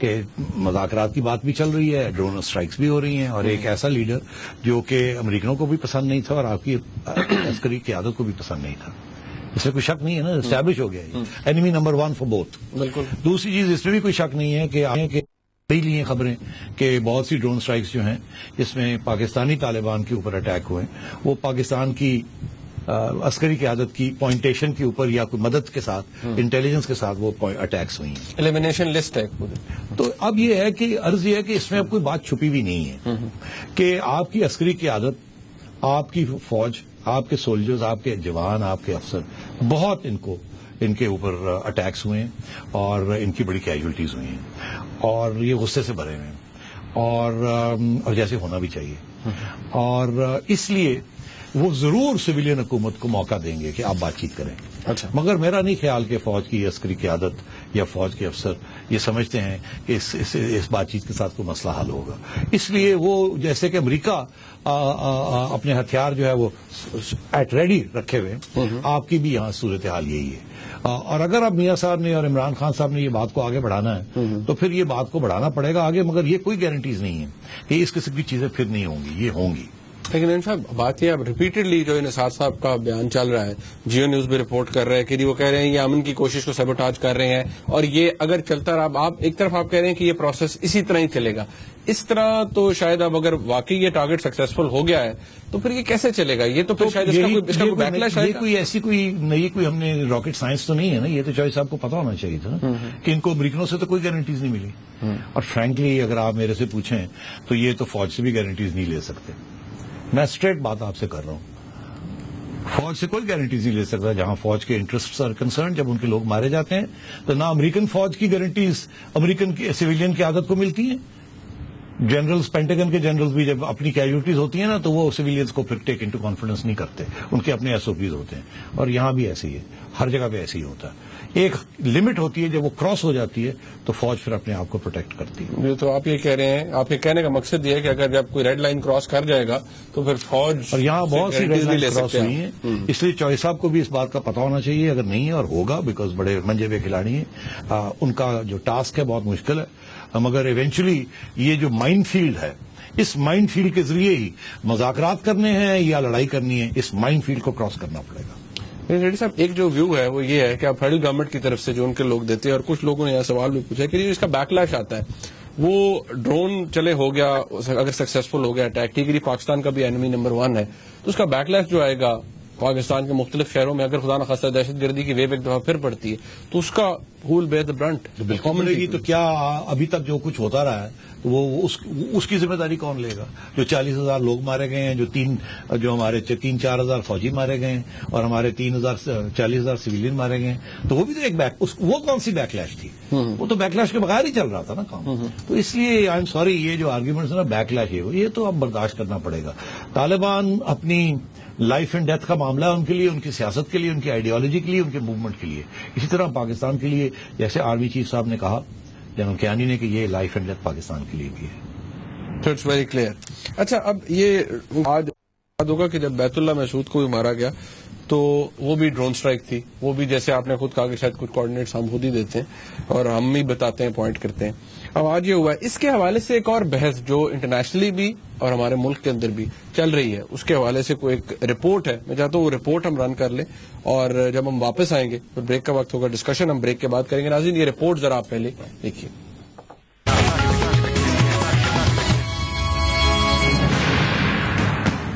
کہ مذاکرات کی بات بھی چل رہی ہے، ڈرون اسٹرائکس بھی ہو رہی ہیں، اور ایک ایسا لیڈر جو کہ امریکنوں کو بھی پسند نہیں تھا اور آپ کی عسکری قیادت کو بھی پسند نہیں تھا. اس میں کوئی شک نہیں ہے نا، اسٹیبلش ہو گیا اینیمی نمبر 1 فار بوتھ. بالکل. دوسری چیز اس میں بھی کوئی شک نہیں ہے کہ لیے خبریں کہ بہت سی ڈرون سٹرائکس جو ہیں جس میں پاکستانی طالبان کے اوپر اٹیک ہوئے وہ پاکستان کی عسکری قیادت کی پوائنٹیشن کے اوپر یا کوئی مدد کے ساتھ انٹیلیجنس کے ساتھ وہ اٹیکس ہوئی ہیں. ایلیمینیشن لسٹ ہے. تو اب یہ ہے کہ عرض یہ ہے کہ اس میں اب کوئی بات چھپی بھی نہیں ہے کہ آپ کی عسکری قیادت، آپ کی فوج، آپ کے سولجرز، آپ کے جوان، آپ کے افسر بہت ان کے اوپر اٹیکس ہوئے ہیں اور ان کی بڑی کیجولٹیز ہوئی ہیں اور یہ غصے سے بھرے ہوئے ہیں اور جیسے ہونا بھی چاہیے. اور اس لیے وہ ضرور سویلین حکومت کو موقع دیں گے کہ آپ بات چیت کریں. اچھا. مگر میرا نہیں خیال کہ فوج کی عسکری قیادت یا فوج کے افسر یہ سمجھتے ہیں کہ اس بات چیت کے ساتھ کوئی مسئلہ حل ہوگا. اس لیے وہ جیسے کہ امریکہ اپنے ہتھیار جو ہے وہ ایٹ ریڈی رکھے ہوئے، آپ کی بھی یہاں صورتحال یہی ہے. اور اگر اب میاں صاحب نے اور عمران خان صاحب نے یہ بات کو آگے بڑھانا ہے تو پھر یہ بات کو بڑھانا پڑے گا آگے. مگر یہ کوئی گارنٹیز نہیں ہے کہ اس قسم کی چیزیں پھر نہیں ہوں گی، یہ ہوں گی. لیکن صاحب بات یہ اب ریپیٹڈلی جو نثار صاحب کا بیان چل رہا ہے، جیو نیوز بھی رپورٹ کر رہے ہیں کہ وہ کہہ رہے ہیں یہ امن کی کوشش کو سیبوٹاج کر رہے ہیں اور یہ اگر چلتا رہا، آپ ایک طرف آپ کہہ رہے ہیں کہ یہ پروسیس اسی طرح ہی چلے گا. اس طرح تو شاید اب اگر واقعی یہ ٹارگٹ سکسیسفل ہو گیا ہے تو پھر یہ کیسے چلے گا؟ یہ تو پھر شاید اس کا کوئی بیکلیش ہے. یہ کوئی ایسی کوئی نئی کوئی ہم نے راکٹ سائنس تو نہیں ہے نا. یہ تو چوہے صاحب کو پتا ہونا چاہیے تھا نا کہ ان کو امریکنوں سے تو کوئی گارنٹیز نہیں ملی. اور فرینکلی اگر آپ میرے سے پوچھیں تو یہ تو فوج سے بھی گارنٹیز نہیں لے سکتے. میں اسٹریٹ بات آپ سے کر رہا ہوں، فوج سے کوئی گارنٹیز نہیں لے سکتا. جہاں فوج کے انٹرسٹ آر کنسرن، جب ان کے لوگ مارے جاتے ہیں تو نہ امریکن فوج کی گارنٹیز امریکن کی سویلین کی عادت کو ملتی ہیں. جنرلز، پینٹاگن کے جنرلز بھی جب اپنی کیجولٹیز ہوتی ہیں نا تو وہ سویلینز کو پھر ٹیک انٹو کانفیڈنس نہیں کرتے. ان کے اپنے ایس او پیز ہوتے ہیں اور یہاں بھی ایسے ہی ہے، ہر جگہ پہ ایسے ہی ہوتا ہے. ایک لمٹ ہوتی ہے، جب وہ کراس ہو جاتی ہے تو فوج پھر اپنے آپ کو پروٹیکٹ کرتی ہے. تو آپ یہ کہہ رہے ہیں، آپ یہ کہنے کا مقصد یہ ہے کہ اگر جب کوئی ریڈ لائن کراس کر جائے گا تو پھر فوج، اور یہاں بہت سی ریڈ لائن کراس ہوئی ہیں. اس لیے چوہے صاحب کو بھی اس بات کا پتا ہونا چاہیے، اگر نہیں ہے اور ہوگا بیکاز بڑے منجے ہوئے کھلاڑی ہیں، ان کا جو ٹاسک ہے بہت مشکل ہے. مگر ایونچولی یہ جو مائن فیلڈ ہے، اس مائن فیلڈ کے ذریعے ہی مذاکرات کرنے ہیں یا لڑائی کرنی ہے، اس مائن فیلڈ کو کراس کرنا پڑے گا. ریڈی صاحب ایک جو ویو ہے وہ یہ ہے کہ اب فیڈرل گورنمنٹ کی طرف سے جو ان کے لوگ دیتے ہیں، اور کچھ لوگوں نے یہ سوال بھی پوچھا کہ اس کا بیکلیش آتا ہے، وہ ڈرون چلے ہو گیا اگر سکسیسفل ہو گیا اٹیک، ٹھیک ہے پاکستان کا بھی اینیمی نمبر 1 ہے، تو اس کا بیکلیش جو آئے گا پاکستان کے مختلف شہروں میں اگر خدا نخواستہ دہشت گردی کی ویو ایک دفعہ پھر پڑتی ہے تو اس کا ہول بیئر دا برنٹ. تو کیا ابھی تک جو کچھ ہوتا رہا ہے وہ اس کی ذمہ داری کون لے گا؟ جو 40,000 لوگ مارے گئے ہیں، جو ہمارے 3-4 ہزار فوجی مارے گئے ہیں اور ہمارے 40,000 سویلین مارے گئے ہیں، تو وہ بھی تو ایک وہ کون سی بیکلیش تھی؟ وہ تو بیکلیش کے بغیر ہی چل رہا تھا نا کام. تو اس لیے آئی ایم سوری، یہ جو آرگیومنٹس ہے نا بیکلیش ہے یہ تو اب برداشت کرنا پڑے گا. طالبان اپنی لائف اینڈ ڈیتھ کا معاملہ ہے ان کے لیے، ان کی سیاست کے لیے، ان کی آئیڈیالوجی کے لیے، ان کے موومنٹ کے لیے. اسی طرح پاکستان کے لیے جیسے آرمی چیف صاحب نے کہا، جنرل کیانی نے، کہ یہ لائف اینڈ ڈیتھ پاکستان کے لیے بھی ہے. It's very clear. اچھا اب یہ آج ہوگا کہ جب بیت اللہ محسود کو بھی مارا گیا تو وہ بھی ڈرون اسٹرائک تھی. وہ بھی جیسے آپ نے خود کہا کہ شاید کچھ کوآرڈینیٹس ہم خود ہی دیتے ہیں اور ہم ہی بتاتے ہیں, پوائنٹ کرتے ہیں. اب آج یہ ہوا ہے. اس کے حوالے سے ایک اور بحث جو انٹرنیشنلی بھی اور ہمارے ملک کے اندر بھی چل رہی ہے, اس کے حوالے سے کوئی ایک رپورٹ ہے. میں چاہتا ہوں وہ رپورٹ ہم رن کر لیں اور جب ہم واپس آئیں گے تو بریک کا وقت ہوگا, ڈسکشن ہم بریک کے بعد کریں گے. ناظرین یہ رپورٹ ذرا آپ پہلے دیکھیے.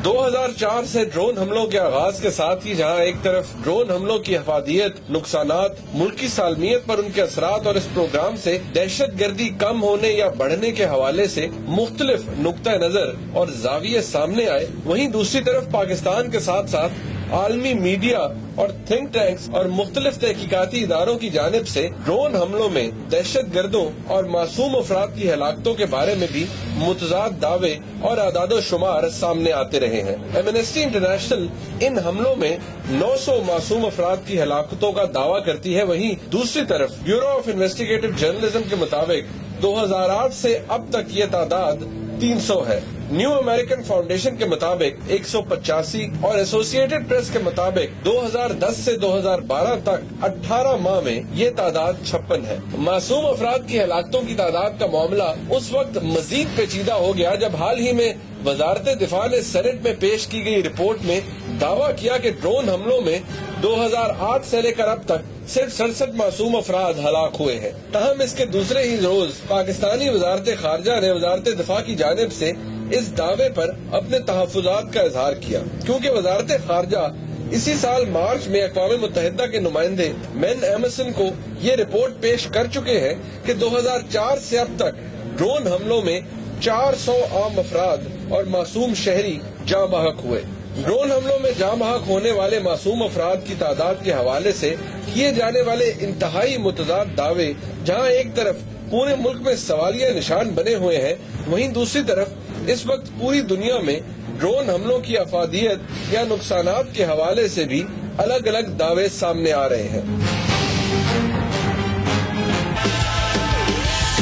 2004 سے ڈرون حملوں کے آغاز کے ساتھ ہی جہاں ایک طرف ڈرون حملوں کی افادیت, نقصانات, ملکی سالمیت پر ان کے اثرات اور اس پروگرام سے دہشت گردی کم ہونے یا بڑھنے کے حوالے سے مختلف نقطہ نظر اور زاویے سامنے آئے, وہیں دوسری طرف پاکستان کے ساتھ ساتھ عالمی میڈیا اور تھنک ٹینکس اور مختلف تحقیقاتی اداروں کی جانب سے ڈرون حملوں میں دہشت گردوں اور معصوم افراد کی ہلاکتوں کے بارے میں بھی متضاد دعوے اور اعداد و شمار سامنے آتے رہے ہیں. ایمنسٹی انٹرنیشنل ان حملوں میں 900 معصوم افراد کی ہلاکتوں کا دعویٰ کرتی ہے. وہیں دوسری طرف بیورو آف انویسٹیگیٹو جرنلزم کے مطابق 2008 سے اب تک یہ تعداد 300 ہے. نیو امریکن فاؤنڈیشن کے مطابق 185 اور ایسوسیٹڈ پریس کے مطابق 2010 سے 2012 تک 18 ماہ میں یہ تعداد 56 ہے. معصوم افراد کی ہلاکتوں کی تعداد کا معاملہ اس وقت مزید پیچیدہ ہو گیا جب حال ہی میں وزارت دفاع نے سینٹ میں پیش کی گئی رپورٹ میں دعویٰ کیا کہ ڈرون حملوں میں 2008 سے لے کر اب تک صرف 67 معصوم افراد ہلاک ہوئے ہیں. تاہم اس کے دوسرے ہی روز پاکستانی وزارت خارجہ نے وزارت دفاع کی جانب سے اس دعوے پر اپنے تحفظات کا اظہار کیا, کیونکہ وزارت خارجہ اسی سال مارچ میں اقوام متحدہ کے نمائندے مین ایمرسن کو یہ رپورٹ پیش کر چکے ہیں کہ 2004 سے اب تک ڈرون حملوں میں 400 عام افراد اور معصوم شہری جاں بحق ہوئے. ڈرون حملوں میں جاں بحق ہونے والے معصوم افراد کی تعداد کے حوالے سے کیے جانے والے انتہائی متضاد دعوے جہاں ایک طرف پورے ملک میں سوالیہ نشان بنے ہوئے ہیں, وہیں دوسری طرف اس وقت پوری دنیا میں ڈرون حملوں کی افادیت یا نقصانات کے حوالے سے بھی الگ الگ دعوے سامنے آ رہے ہیں.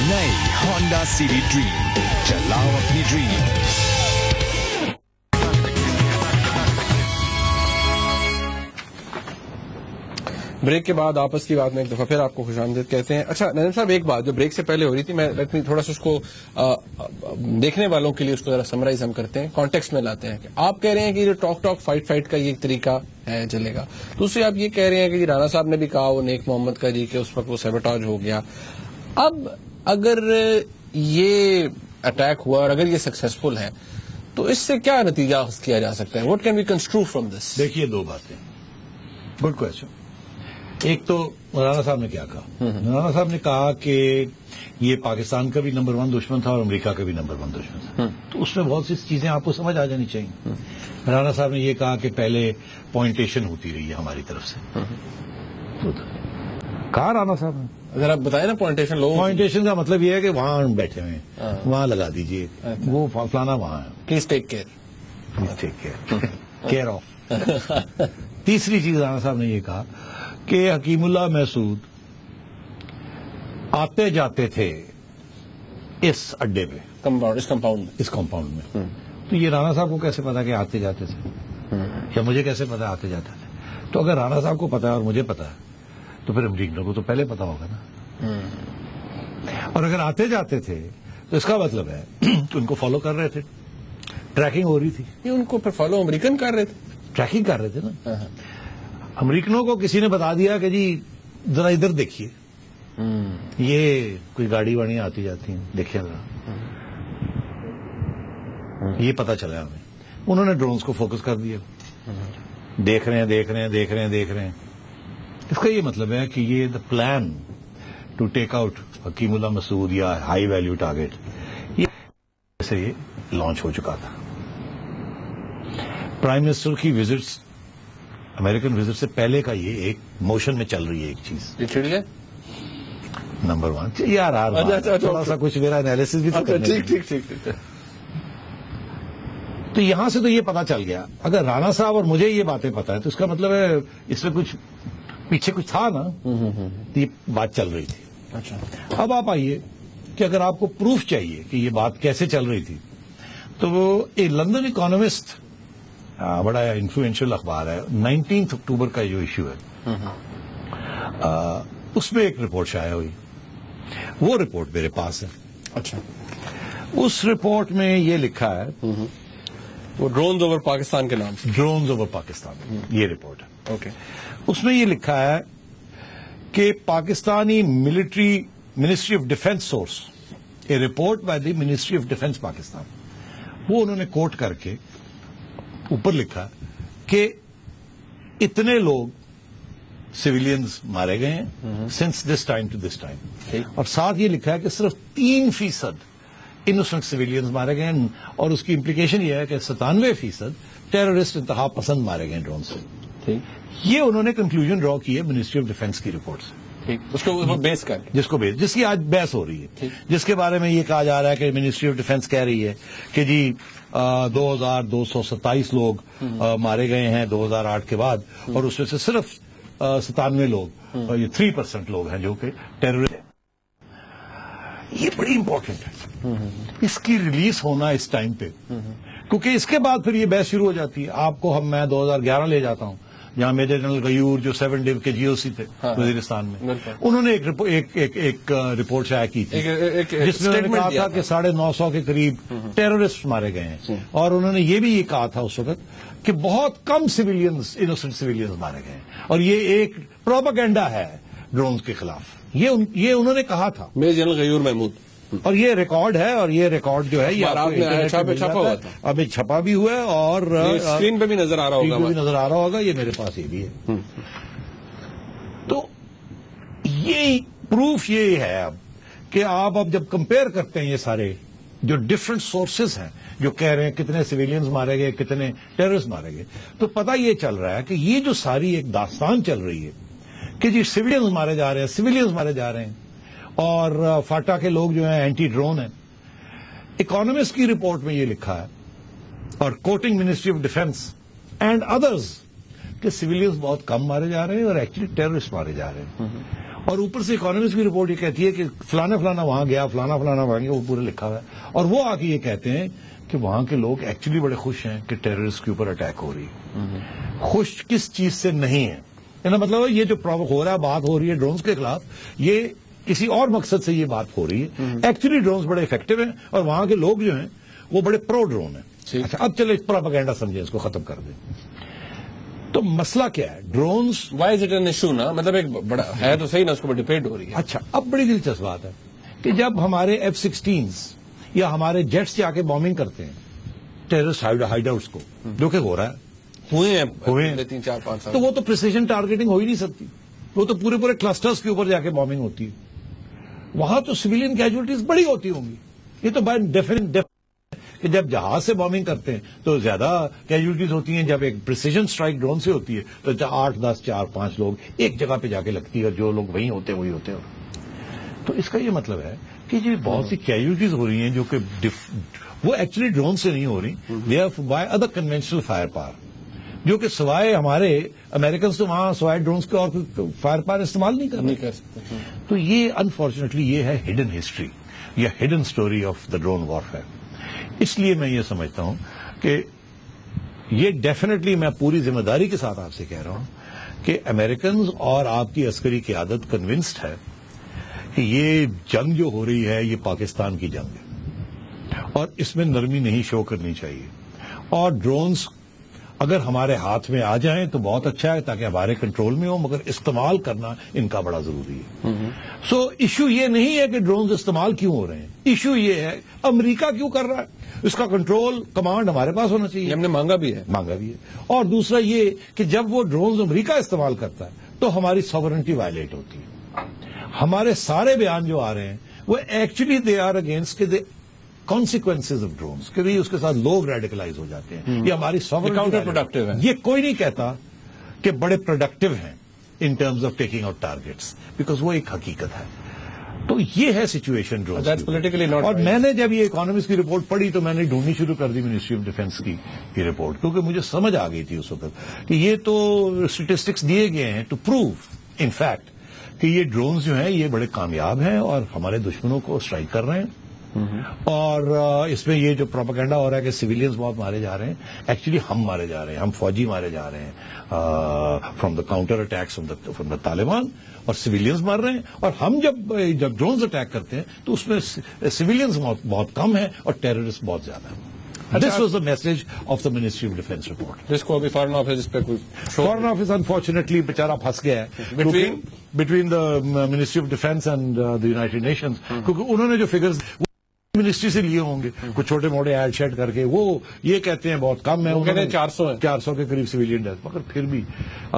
نئی ہونڈا سٹی ڈریم, چلاؤ اپنی ڈریم. بریک کے بعد آپس کی بات میں ایک دفعہ پھر آپ کو خوش آمدید کہتے ہیں. اچھا نظیم صاحب, ایک بات جو بریک سے پہلے ہو رہی تھی, میں تھوڑا سا اس کو دیکھنے والوں کے لیے اس کو ذرا سمرائز ہم کرتے ہیں, کانٹیکسٹ میں لاتے ہیں. کہ آپ کہہ رہے ہیں کہ جو ٹاک فائٹ کا یہ ایک طریقہ ہے چلے گا. دوسری آپ یہ کہہ رہے ہیں کہ رانا صاحب نے بھی کہا وہ نیک محمد کا جی کہ اس وقت وہ سیبوٹاج ہو گیا. اب اگر یہ اٹیک ہوا اور اگر یہ سکسیسفل ہے تو اس سے کیا نتیجہ اخذ کیا جا سکتا ہے؟ What can be construe from this? دیکھیے دو باتیں. Good question. ایک تو رانا صاحب نے کیا کہا؟ رانا صاحب نے کہا کہ یہ پاکستان کا بھی نمبر 1 دشمن تھا اور امریکہ کا بھی نمبر 1 دشمن تھا. تو اس میں بہت سی چیزیں آپ کو سمجھ آ جانی چاہیے. رانا صاحب نے یہ کہا کہ پہلے پوائنٹیشن ہوتی رہی ہے ہماری طرف سے. کہا رانا صاحب نے. اگر آپ بتائیں نا پوائنٹیشن کا مطلب یہ ہے کہ وہاں بیٹھے ہوئے ہیں, وہاں لگا دیجیے, وہ فلانا وہاں ہے, please take care, please take care, care of. تیسری چیز رانا صاحب نے یہ کہا کہ حکیم اللہ محسود آتے جاتے تھے اس اڈے پہ, اس کمپاؤنڈ میں. تو یہ رانا صاحب کو کیسے پتا کہ آتے جاتے تھے, یا مجھے کیسے پتا آتے جاتے تھے؟ تو اگر رانا صاحب کو پتا ہے اور مجھے پتا ہے تو پھر امریکنوں کو تو پہلے پتا ہوگا نا. اور اگر آتے جاتے تھے تو اس کا مطلب ہے کہ ان کو فالو کر رہے تھے, ٹریکنگ ہو رہی تھی. یہ ان کو پھر فالو امریکن کر رہے تھے, ٹریکنگ کر رہے تھے نا. امریکنوں کو کسی نے بتا دیا کہ جی ذرا ادھر دیکھیے, یہ کوئی گاڑی واڑی آتی جاتی ہیں, دیکھیے ذرا. یہ پتا چلا ہمیں. انہوں نے ڈرونز کو فوکس کر دیا, دیکھ رہے ہیں. اس کا یہ مطلب ہے کہ یہ the plan to take out Hakimullah Mehsud یا ہائی ویلیو ٹارگیٹ, یہ لانچ ہو چکا تھا. پرائم منسٹر کی وزٹس, امریکن وزٹ سے پہلے کا یہ ایک موشن میں چل رہی ہے ایک چیز. نمبر 1 یار تھوڑا سا کچھ میرا انالیسس بھی تو کرنا ہے. ٹھیک. تو یہاں سے تو یہ پتا چل گیا. اگر رانا صاحب اور مجھے یہ باتیں پتا ہے تو اس کا مطلب ہے اس میں کچھ پیچھے کچھ تھا نا, یہ بات چل رہی تھی. اچھا, اب آپ آئیے کہ اگر آپ کو پروف چاہیے کہ یہ بات کیسے چل رہی تھی تو وہ ایک لندن اکانومسٹ بڑا انفلوئنشل اخبار ہے. 19 اکتوبر کا جو ایشو ہے اس میں ایک رپورٹ شائع ہوئی. وہ رپورٹ میرے پاس ہے. اچھا. اس رپورٹ میں یہ لکھا ہے, وہ ڈرونز اوور پاکستان کے نام سے, ڈرونز اوور پاکستان, یہ رپورٹ ہے. اوکے. اس میں یہ لکھا ہے کہ Pakistani ministry of defence source, a report by the ministry of defence Pakistan, وہ انہوں نے کوٹ کر کے اوپر لکھا کہ اتنے لوگ سویلینز مارے گئے ہیں since this time to this time, اور ساتھ یہ لکھا ہے کہ صرف 3% انوسنٹ سویلینز مارے گئے ہیں, اور اس کی امپلیکیشن یہ ہے کہ 97% ٹیررسٹ انتہا پسند مارے گئے ڈرون سے. یہ انہوں نے کنکلوژن ڈرا کی ہے منسٹری آف ڈیفنس کی رپورٹ سے, اس کو بیس کر جس کی آج بحث ہو رہی ہے, جس کے بارے میں یہ کہا جا رہا ہے کہ منسٹری آف ڈیفنس کہہ رہی ہے کہ جی 2227 لوگ مارے گئے ہیں 2008 کے بعد, اور اس میں سے صرف 97 لوگ, یہ 3% لوگ ہیں جو کہ ٹیررسٹ ہیں. یہ بڑی امپورٹنٹ ہے اس کی ریلیز ہونا اس ٹائم پہ, کیونکہ اس کے بعد پھر یہ بحث شروع ہو جاتی ہے. آپ کو میں 2011 لے جاتا ہوں, جہاں میجر جنرل غیور جو 7 ڈیو کے GOC تھے وزیرستان میں, انہوں نے ایک رپورٹ شائع کی تھی جس میں انہوں نے کہا تھا کہ 950 کے قریب ٹیررسٹ مارے گئے ہیں, اور انہوں نے یہ بھی یہ کہا تھا اس وقت کہ بہت کم سویلینز, انوسنٹ سویلینز مارے گئے ہیں, اور یہ ایک پروپیگنڈا ہے ڈرونز کے خلاف. یہ انہوں نے کہا تھا میجر جنرل غیور محمود, اور یہ ریکارڈ ہے, اور یہ ریکارڈ جو ہے یہ چھپا ہوا تھا, ابھی چھپا بھی ہوا ہے, اور اسکرین پہ بھی نظر آ رہا ہوگا, یہ میرے پاس یہ بھی ہے. تو یہ پروف یہ ہے اب کہ آپ اب جب کمپیئر کرتے ہیں یہ سارے جو ڈفرنٹ سورسز ہیں جو کہہ رہے ہیں کتنے سویلینز مارے گئے, کتنے ٹیررسٹ مارے گئے, تو پتہ یہ چل رہا ہے کہ یہ جو ساری ایک داستان چل رہی ہے کہ جی سویلینز مارے جا رہے ہیں, سویلینز مارے جا رہے ہیں, اور فاٹا کے لوگ جو ہیں اینٹی ڈرون ہیں. اکانومسٹ کی رپورٹ میں یہ لکھا ہے, اور quoting ministry of defence and others, کہ سویلینز بہت کم مارے جا رہے ہیں اور ایکچولی ٹیررسٹ مارے جا رہے ہیں. اور اوپر سے اکانومسٹ کی رپورٹ یہ کہتی ہے کہ فلانا فلانا وہاں گیا, فلانا فلانا وہاں گیا, وہ پورے لکھا ہوا ہے, اور وہ آ کے یہ کہتے ہیں کہ وہاں کے لوگ ایکچولی بڑے خوش ہیں کہ ٹیررسٹ کے اوپر اٹیک ہو رہی ہے. خوش کس چیز سے نہیں ہے, مطلب یہ جو ہو رہا ہے, بات ہو رہی ہے ڈرونز کے خلاف, یہ کسی اور مقصد سے یہ بات ہو رہی ہے. ایکچولی ڈرونز بڑے افیکٹو ہیں, اور وہاں کے لوگ جو ہیں وہ بڑے پرو ڈرون ہیں. اچھا, اب چلے پروپیگنڈا سمجھیں, اس کو ختم کر دیں. تو مسئلہ کیا ہے drones, why is it an issue نا, مطلب ایک بڑا ہے تو صحیح نا, اس کو ڈیبیٹ ہو رہی ہے. اچھا, اب بڑی دلچسپ بات ہے کہ جب ہمارے F-16s یا ہمارے جیٹس جا کے بامبنگ کرتے ہیں ٹیررسٹ ہائیڈ آؤٹس کو, جو کہ ہو رہا ہے, ہوئے ہیں 3-4-5 سال, تو وہ تو پریسیجن ٹارگیٹنگ ہو ہی نہیں سکتی, وہ تو پورے کلسٹرز کے اوپر جا کے بامبنگ ہوتی ہے. وہاں تو سویلین کیجولٹیز بڑی ہوتی ہوں گی. یہ تو بائی ڈیفینٹ کہ جب جہاز سے بامبنگ کرتے ہیں تو زیادہ کیجولٹیز ہوتی ہیں, جب ایک پریسیجن سٹرائک ڈرون سے ہوتی ہے تو 8-10 4-5 لوگ ایک جگہ پہ جا کے لگتی ہے, اور جو لوگ وہیں ہوتے ہیں وہی ہوتے ہیں. تو اس کا یہ مطلب ہے کہ یہ بہت سی کیجولٹیز ہو رہی ہیں جو کہ وہ ایکچولی ڈرون سے نہیں ہو رہی, they are by other conventional fire power, جو کہ سوائے ہمارے امریکنز تو وہاں سوائے ڈرونز کے اور فائر پاور استعمال نہیں کر سکتے. تو یہ انفارچونیٹلی یہ ہے ہڈن ہسٹری یا hidden story of the drone warfare. اس لیے میں یہ سمجھتا ہوں کہ یہ ڈیفینیٹلی, میں پوری ذمہ داری کے ساتھ آپ سے کہہ رہا ہوں کہ امریکنز اور آپ کی عسکری قیادت کنونسڈ ہے کہ یہ جنگ جو ہو رہی ہے یہ پاکستان کی جنگ ہے, اور اس میں نرمی نہیں شو کرنی چاہیے. اور ڈرونز اگر ہمارے ہاتھ میں آ جائیں تو بہت اچھا ہے تاکہ ہمارے کنٹرول میں ہو, مگر استعمال کرنا ان کا بڑا ضروری ہے. سو ایشو یہ نہیں ہے کہ ڈرونز استعمال کیوں ہو رہے ہیں, ایشو یہ ہے امریکہ کیوں کر رہا ہے, اس کا کنٹرول کمانڈ ہمارے پاس ہونا چاہیے. ہم نے مانگا بھی ہے. اور دوسرا یہ کہ جب وہ ڈرونز امریکہ استعمال کرتا ہے تو ہماری ساورنٹی وائلیٹ ہوتی ہے. ہمارے سارے بیان جو آ رہے ہیں وہ actually they are against consequences of drones, کہ اس کے ساتھ لوگ ریڈیکلائز ہو جاتے ہیں. یہ ہماری کاؤنٹر پروڈکٹیو ہے. یہ کوئی نہیں کہتا کہ بڑے پروڈکٹیو ہیں in terms of taking out targets, because وہ ایک حقیقت ہے. تو یہ ہے سچویشن ڈرونز. اور میں نے جب یہ اکانومسٹ کی رپورٹ پڑھی تو میں نے ڈھونڈنی شروع کر دی منسٹری آف ڈیفنس کی رپورٹ, کیونکہ مجھے سمجھ آ گئی تھی اس وقت کہ یہ تو اسٹیٹسٹکس دیے گئے ہیں ٹو پروو ان فیکٹ کہ یہ ڈرونز جو ہیں یہ بڑے کامیاب ہیں اور ہمارے دشمنوں کو اسٹرائک کر رہے ہیں. اور اس میں یہ جو پروپیگنڈا ہو رہا ہے کہ سویلینز بہت مارے جا رہے ہیں، ایکچولی ہم مارے جا رہے ہیں، ہم فوجی مارے جا رہے ہیں from the counter attacks from the Taliban, اور سویلینز مار رہے ہیں. اور ہم جب ڈرونز اٹیک کرتے ہیں تو اس میں سویلینز بہت کم ہیں اور ٹیررسٹ بہت زیادہ ہیں. This was the message of the Ministry of Defense report. جس کو ابھی فارن آفس اس پہ کوئی فارن آفس انفارچونیٹلی بیچارہ پھنس گیا ہے between the ministry of defence and the United nations, کیونکہ انہوں نے جو فگرز منسٹری سے لیے ہوں گے کچھ چھوٹے موٹے ایڈ شیڈ کر کے، وہ یہ کہتے ہیں بہت کم ہے، 400 کے قریب سویلین ڈیتھ، مگر پھر بھی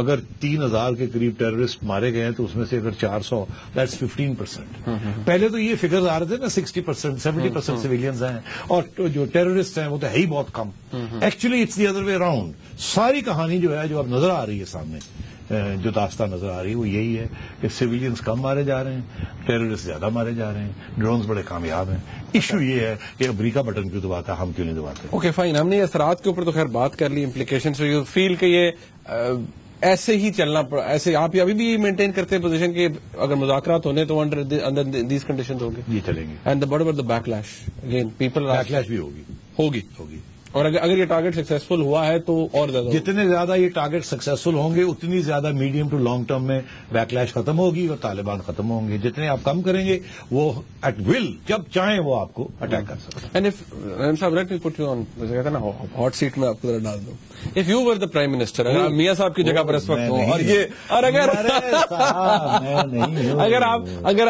اگر 3000 کے قریب ٹیررسٹ مارے گئے ہیں تو اس میں سے اگر 400 دیٹس 15%. پہلے تو یہ فگرز آ رہے تھے نا 60%, 70% سویلینز ہیں اور جو ٹیررسٹ ہیں وہ تو ہے ہی بہت کم. Actually it's the other way around. ساری کہانی جو ہے جو اب نظر آ رہی ہے سامنے، جو داستان نظر آ رہی ہے وہ یہی ہے کہ سویلینز کم مارے جا رہے ہیں، ٹیررسٹ زیادہ مارے جا رہے ہیں، ڈرونز بڑے کامیاب ہیں. ایشو یہ ہے کہ امریکہ بٹن کیوں دباتا ہے، ہم کیوں نہیں دباتے. اوکے فائن، ہم نے اثرات کے اوپر تو خیر بات کر لی، امپلیکیشن. سو یو فیل کہ یہ ایسے ہی چلنا پڑا، ایسے آپ ابھی بھی مینٹین کرتے ہیں پوزیشن کہ اگر مذاکرات ہونے تو انڈر دیز کنڈیشنز ہوں گے، یہ چلیں گے. And what about the back lash? Again people back lash بھی ہوگی. اور اگر یہ ٹارگیٹ سکسیسفل ہوا ہے تو اور زیادہ، جتنے زیادہ یہ ٹارگیٹ سکسیسفل ہوں گے اتنی زیادہ میڈیم ٹو لانگ ٹرم میں بیک لیش ختم ہوگی اور طالبان ختم ہوں گے. جتنے آپ کم کریں گے وہ ایٹ ول جب چاہیں وہ آپ کو اٹیک کر سکتے ہیں. اینڈ اف رحم صاحب let me put you on, جیسے کہتے ہیں نا ہاٹ سیٹ میں آپ کو ڈال دوں. If you were the prime minister, اگر آپ میاں صاحب کی جگہ پر اس وقت ہوں اور یہ، اور اگر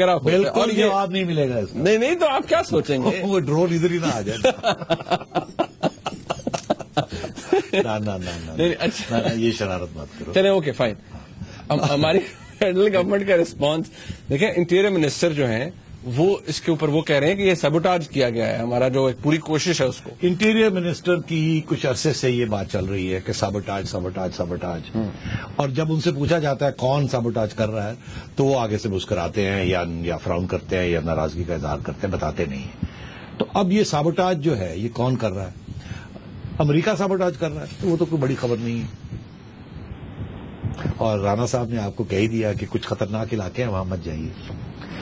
آپ بالکل جواب نہیں ملے گا اس کا. نہیں تو آپ کیا سوچیں گے؟ وہ ڈرون ادھر ہی نہ آ جائے. یہ شرارت مت کرو. چلے اوکے فائن. ہماری فیڈرل گورنمنٹ کا ریسپانس دیکھیں، انٹیریئر منسٹر جو ہیں وہ اس کے اوپر وہ کہہ رہے ہیں کہ یہ سیبوٹاج کیا گیا ہے، ہمارا جو ایک پوری کوشش ہے اس کو. انٹیریئر منسٹر کی کچھ عرصے سے یہ بات چل رہی ہے کہ سابوٹاج. اور جب ان سے پوچھا جاتا ہے کون سابوٹاج کر رہا ہے تو وہ آگے سے مسکراتے ہیں یا فراؤن کرتے ہیں یا ناراضگی کا اظہار کرتے ہیں، بتاتے نہیں ہیں. تو اب یہ سابوٹاج جو ہے یہ کون کر رہا ہے؟ امریکہ سابوٹاج کر رہا ہے، تو وہ تو کوئی بڑی خبر نہیں ہے. اور رانا صاحب نے آپ کو کہہ دیا کہ کچھ خطرناک علاقے ہیں وہاں مت جائیے،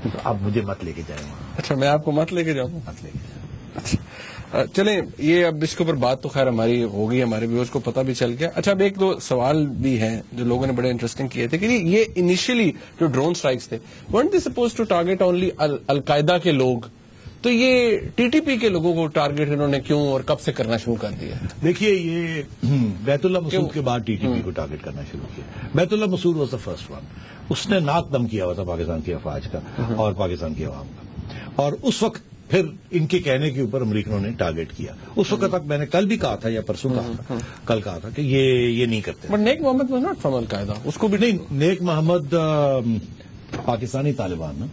تو اب مجھے مت لے کے جائیں وہاں. اچھا، میں آپ کو مت لے کے جاؤں؟ مت لے کے جائیں. چلیں، یہ اب اس کے اوپر بات تو خیر ہماری ہو گئی، ہمارے ویورز کو پتہ بھی چل گیا. اچھا، اب ایک دو سوال بھی ہیں جو لوگوں نے بڑے انٹرسٹنگ کیے تھے کہ یہ انیشلی جو ڈرون اسٹرائکس تھے weren't they supposed to target only القاعدہ کے لوگ؟ تو یہ ٹی ٹی پی کے لوگوں کو ٹارگیٹ انہوں نے کیوں اور کب سے کرنا شروع کر دیا؟ دیکھیے، یہ بیت اللہ مسعود کے بعد ٹی ٹی پی کو ٹارگیٹ کرنا شروع کیا. بیت اللہ مسعود واز دا فرسٹ ون. اس نے ناک دم کیا ہوا تھا پاکستان کی افواج کا اور پاکستان کی عوام کا، اور اس وقت پھر ان کے کہنے کے اوپر امریکنوں نے ٹارگیٹ کیا. اس وقت تک میں نے کل بھی کہا تھا یا پرسوں کل کہا تھا کہ یہ نہیں کرتے. But Nek Muhammad was not from al Qaeda, اس کو بھی نہیں. نیک محمد پاکستانی طالبان نا،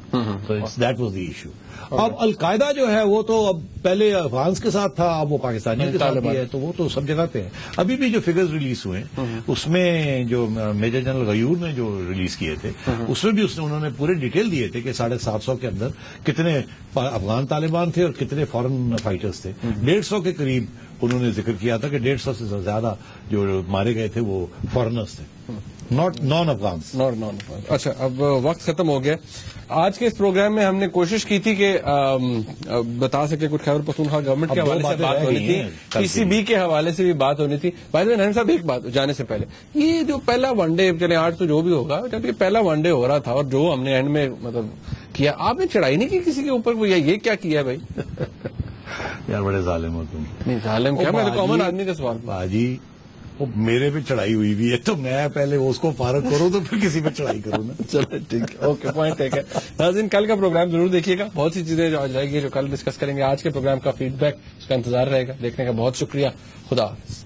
دیٹ واز دی ایشو. اب القاعدہ جو ہے وہ تو اب پہلے افغانس کے ساتھ تھا، اب وہ پاکستانیوں کے ساتھ بھی ہے، تو وہ تو سب جگہ پہ ہے. ابھی بھی جو فگرز ریلیز ہوئے اس میں جو میجر جنرل غیور نے جو ریلیز کیے تھے اس میں بھی انہوں نے پورے ڈیٹیل دیے تھے کہ 750 کے اندر کتنے افغان طالبان تھے اور کتنے فورن فائٹرز تھے. 150 کے قریب انہوں نے ذکر کیا تھا کہ 150 سے زیادہ جو مارے گئے تھے وہ فورنرز تھے، نان افغانس. اچھا، اب وقت ختم ہو گیا. آج کے اس پروگرام میں ہم نے کوشش کی تھی کہ بتا سکے کچھ خیبر پختونخوا گورنمنٹ کے حوالے سے بات ہونی تھی، پی سی بی کے حوالے سے بھی بات ہونی تھی. بھائی نریم صاحب، ایک بات جانے سے پہلے، یہ جو پہلا ون ڈے، چلے آج تو جو بھی ہوگا، جب یہ پہلا ون ڈے ہو رہا تھا اور جو ہم نے اینڈ میں مطلب کیا، آپ نے چڑھائی نہیں کی کسی کے اوپر؟ یہ کیا کیا ہے بھائی؟ یار بڑے ظالم ہو تم. نہیں ظالم کیا، میں تو کامن آدمی کا سوال. باجی وہ میرے پہ چڑھائی ہوئی بھی ہے تو میں پہلے اس کو فارغ کروں تو پھر کسی پہ چڑھائی کروں نا. چلو ٹھیک ہے، اوکے، پوائنٹ ٹیک ہے. ناظرین، کل کا پروگرام ضرور دیکھیے گا، بہت سی چیزیں جو آ جائے گی جو کل ڈسکس کریں گے. آج کے پروگرام کا فیڈ بیک، اس کا انتظار رہے گا. دیکھنے کا بہت شکریہ. خدا حافظ.